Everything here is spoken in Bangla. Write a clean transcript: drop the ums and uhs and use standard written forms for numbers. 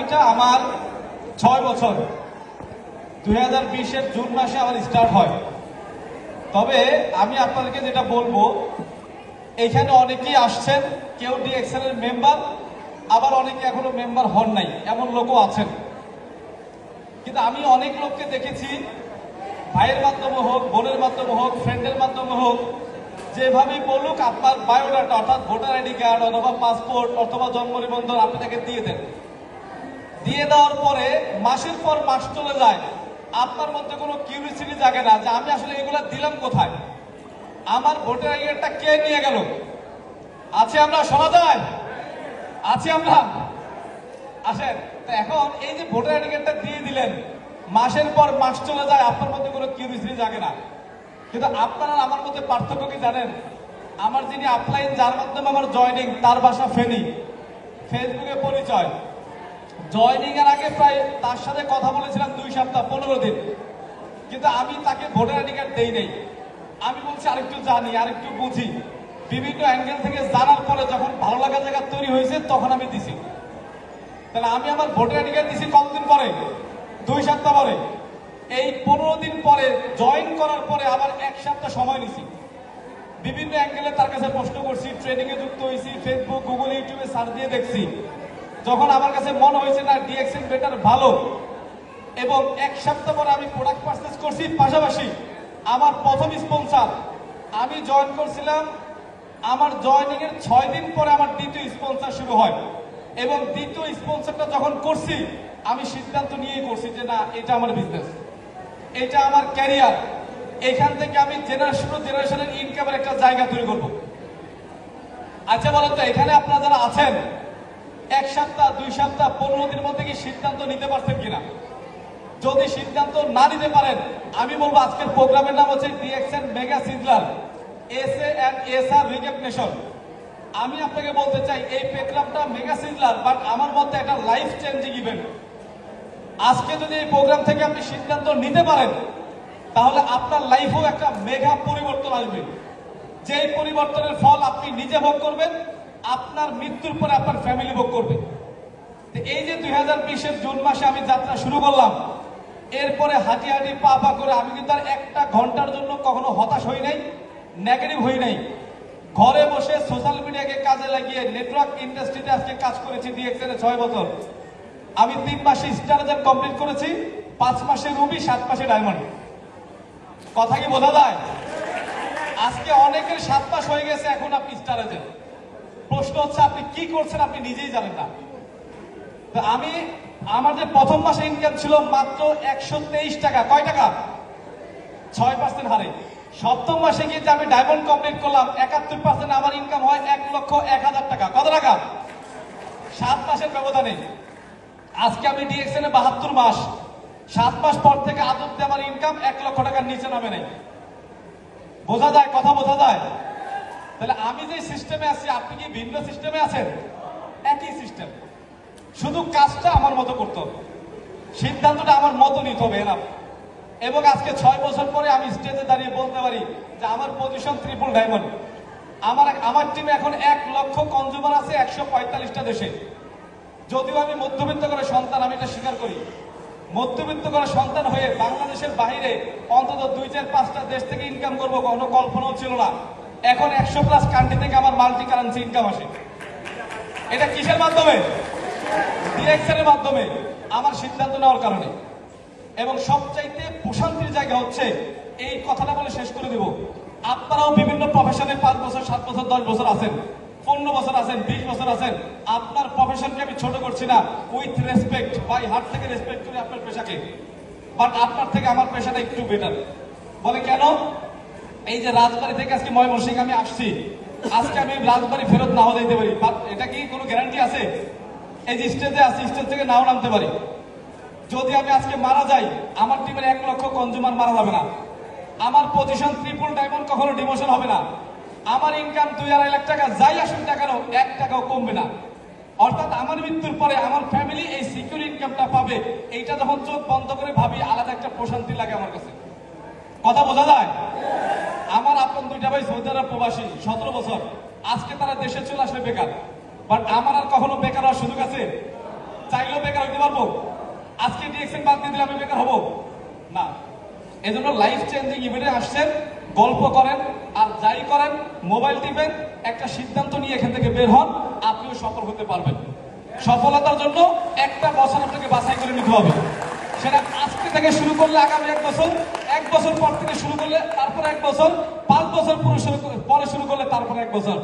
জার্নিটা আমার 6 বছর। 2020-এর জুন মাসে আমার স্টার্ট হয়। তবে আমি আপনাদেরকে যেটা বলবো, এখানে অনেকেই আসছেন, কেউ ডিএক্সএল এর মেম্বার, আবার অনেকে এখনো মেম্বার হন নাই, এমন লোকও আছেন। কিন্তু আমি অনেক লোককে দেখেছি, ভাইয়ের মাধ্যমে হোক, বোনের মাধ্যমে হোক, ফ্রেন্ডের মাধ্যমে হোক, যেভাবেই বলুক আপনার বায়োডাটা অর্থাৎ ভোটার আইডি কার্ড অথবা পাসপোর্ট অথবা জন্ম নিবন্ধন আপনি তাকে দিয়ে দেন। দিয়ে দেওয়ার পরে মাসের পর মাস চলে যায়, আপনার মধ্যে কোনো কিউরিসিটি জাগে না যে আমি আসলে এগুলো দিলাম কোথায়, আমার ভোটার আইডি কার্ডটা কে নিয়ে গেল। আছে আমরা, শোনা যায়, আছি আমরা, আসেন। তো এখন এই যে ভোটার আইডি কার্ডটা দিয়ে দিলেন, মাসের পর মাস চলে যায়, আপনার মধ্যে কোনো কিউরিসিটি জাগে না। কিন্তু আপনারা আমার মধ্যে পার্থক্য কি জানেন? আমার যিনি আপলাইন, যার মাধ্যমে আমার জয়নিং, তার বাসা ফেনী, ফেসবুকে পরিচয়। জয়নিং এর আগে প্রায় তার সাথে কথা বলেছিলাম 2 সপ্তাহ 15 দিন, কিন্তু আমি তাকে ভোটার আইডি কার্ড দেই নাই। আমি বলছি আরেকটু জানি, আরেকটু বুঝি, বিভিন্ন অ্যাঙ্গেল থেকে জানার পরে যখন ভালো লাগার জায়গা তৈরি হয়েছে তখন আমি দিছি। তাহলে আমি আমার ভোটার আইডি কার্ড দিছি কতদিন পরে? 2 সপ্তাহ পরে। এই 15 দিন পরে জয়েন করার পরে আবার 1 সপ্তাহ সময় নিছি, বিভিন্ন অ্যাঙ্গেলে তার কাছে প্রশ্ন করছি, ট্রেনিং এ যুক্ত হয়েছি, ফেসবুক, গুগল, ইউটিউবে সার্চ দিয়ে দেখছি। যখন আমার কাছে মনে হয়েছে না ডিএক্সএল বেটার ভালো, এবং 1 সপ্তাহ পরে আমি প্রোডাক্ট পারচেজ করছি। পাশাপাশি আমার প্রথম স্পন্সর আমি জয়েন করছিলাম, আমার জয়েনিং এর 6 দিন পরে আমার দ্বিতীয় স্পন্সর শুরু হয়, এবং দ্বিতীয় স্পন্সরটা যখন করছি আমি সিদ্ধান্ত নিয়েই করছি যে না, এটা আমার বিজনেস, এটা আমার ক্যারিয়ার, এখান থেকে আমি জেনারেশনের ইনকামের একটা জায়গা তৈরি করব। আচ্ছা বলেন তো, এখানে আপনারা যারা আছেন 1 সপ্তাহ 2 সপ্তাহ 15 দিনের মধ্যে কি সিদ্ধান্ত নিতে পারছেন কিনা? যদি সিদ্ধান্ত না নিতে পারেন, আমি বলবো আজকের প্রোগ্রামের নাম হচ্ছে DXL mega sizzler SA and SR recognition. আমি আপনাকে বলতে চাই এই প্রোগ্রামটা মেগা সিজলার, বাট আমার মধ্যে একটা লাইফ চেঞ্জিং ইভেন্ট। আজকে যদি এই প্রোগ্রাম থেকে আপনি সিদ্ধান্ত নিতে পারেন, তাহলে আপনার লাইফেও একটা মেগা পরিবর্তন আসবে, যেই পরিবর্তনের ফল আপনি নিজে ভোগ করবেন, আপনার মৃত্যুর পরে আপনার ফ্যামিলি ভোগ করবে। এই যে 2020-এর জুন মাসে আমি যাত্রা শুরু করলাম, এরপরে হাঁটি হাঁটি পা পা করে আমি কিন্তু আর 1টা ঘন্টার জন্য কখনো হতাশ হই নাই, নেগেটিভ হই নাই। ঘরে বসে সোশ্যাল মিডিয়াকে কাজে লাগিয়ে নেটওয়ার্ক ইন্ডাস্ট্রিতে আজকে কাজ করেছি ডিএক্সএল এ 6 বছর। আমি 3 মাসে স্টারজেট কমপ্লিট করেছি, 5 মাসে রুবি, 7 মাসে ডায়মন্ড। কথা কি বোঝা যায়? আজকে অনেকের 7 মাস হয়ে গেছে, এখন আপনি স্টারজেট। প্রশ্ন হচ্ছে আপনি কি করছেন আপনি নিজেই জানেন না। তো আমি, আমার যে প্রথম মাসে ইনকাম ছিল মাত্র 123 টাকা। কয় টাকা? 6% হারে। সপ্তম মাসে গিয়ে যে আমি ডায়মন্ড কমপ্লিট করলাম, 71% আমার ইনকাম হয় 1,01,000 টাকা। কত টাকা? 7 মাসের ব্যবধানে। আজকে আমি ডিএক্সএল এ 72 মাস, 7 মাস পর থেকে আদতে আমার ইনকাম 1 লক্ষ টাকার নিচে নামে নাই। বোঝা যায়? কথা বোঝা যায়? তাহলে আমি যে সিস্টেমে আছি, আপনি কি ভিন্ন সিস্টেমে আছেন? একই সিস্টেম, শুধু কাজটা আমার মতো করতে হবে, সিদ্ধান্তটা আমার মতো নিতে হবে। এনাফ। এবং আজকে 6 বছর পরে আমি স্টেজে দাঁড়িয়ে বলতে পারি যে আমার পজিশন ট্রিপল ডায়মন্ড। আমার টিমে এখন 1 লক্ষ কনজিউমার আছে 145টা দেশে। যদিও আমি মধ্যবিত্ত করে সন্তান, আমি এটা স্বীকার করি, মধ্যবিত্ত করে সন্তান হয়ে বাংলাদেশের বাইরে অন্তত 2-4-5টা দেশ থেকে ইনকাম করবো কোনো কল্পনাও ছিল না। এখন 100+ কান্ট্রি থেকে আমার মাল্টি কারেন্সি ইনকাম আসে। এটা কিসের মাধ্যমে? ডিএক্সএল এর মাধ্যমে, আমার সিদ্ধান্ত নেওয়ার কারণে। এবং সবচাইতে প্রশান্তির জায়গা হচ্ছে, এই কথাটা বলে শেষ করে দেব, আপনারাও বিভিন্ন প্রফেশনে 5 বছর 7 বছর 10 বছর আছেন, 15 বছর আছেন, 20 বছর আছেন। আপনার প্রফেশনকে আমি ছোট করছি না, উইথ রেসপেক্ট, বাই হার্ট থেকে রেসপেক্ট করি আপনার পেশাকে। বাট আপনার থেকে আমার পেশাটা একটু বেটার। বলে কেন? এই যে রাজবাড়ি থেকে আজকে ময়মনসিংহ আমি আসছি, আজকে আমি রাজবাড়ি ফেরত নাও দিতে পারি, বাট এটা কি কোনো গ্যারান্টি আছে? এই যে স্টেজে আছি, স্টেজ থেকে নাও নামতে পারি। যদি আমি আজকে মারা যাই, আমার টিমের 1 লক্ষ কনজিউমার মারা যাবে না। আমার পজিশন ট্রিপল ডায়মন্ড কখনো ডিমোশন হবে না। আমার ইনকাম 2-2.5 লাখ টাকা যাই আসুক না কেন, 1 টাকাও কমবে না। অর্থাৎ আমার মৃত্যুর পরে আমার ফ্যামিলি এই সিকিউর ইনকামটা পাবে। এইটা যখন চোখ বন্ধ করে ভাবি, আলাদা একটা প্রশান্তি লাগে আমার কাছে। কথা বোঝা যায়? আমার আপন 2টা ভাই সৌদি আরব প্রবাসী, 17 বছর। আজকে তারা দেশে চলে আসলে বেকার, বাট আমার আর কখনো বেকার হওয়ার সুযোগ আছে? চাইলেও বেকার হইতে পারবো? আজকে ডিএক্সএন বাদ দিয়ে দিলে আমি বেকার হবো না। এজন্য লাইফ চেঞ্জিং ইভেন্টে আসছেন, গল্প করেন আর যাই করেন মোবাইল টিপেন, একটা সিদ্ধান্ত নিয়ে এখান থেকে বের হন, আপনিও সফল হতে পারবেন। সফলতার জন্য একটা বছর আপনাকে বাছাই করে নিতে হবে। সেটা আজকে থেকে শুরু করলে আগামী 1 বছর, 1 বছর পর থেকে শুরু করলে তারপর 1 বছর, 5 বছর পরে শুরু করলে তারপর 1 বছর।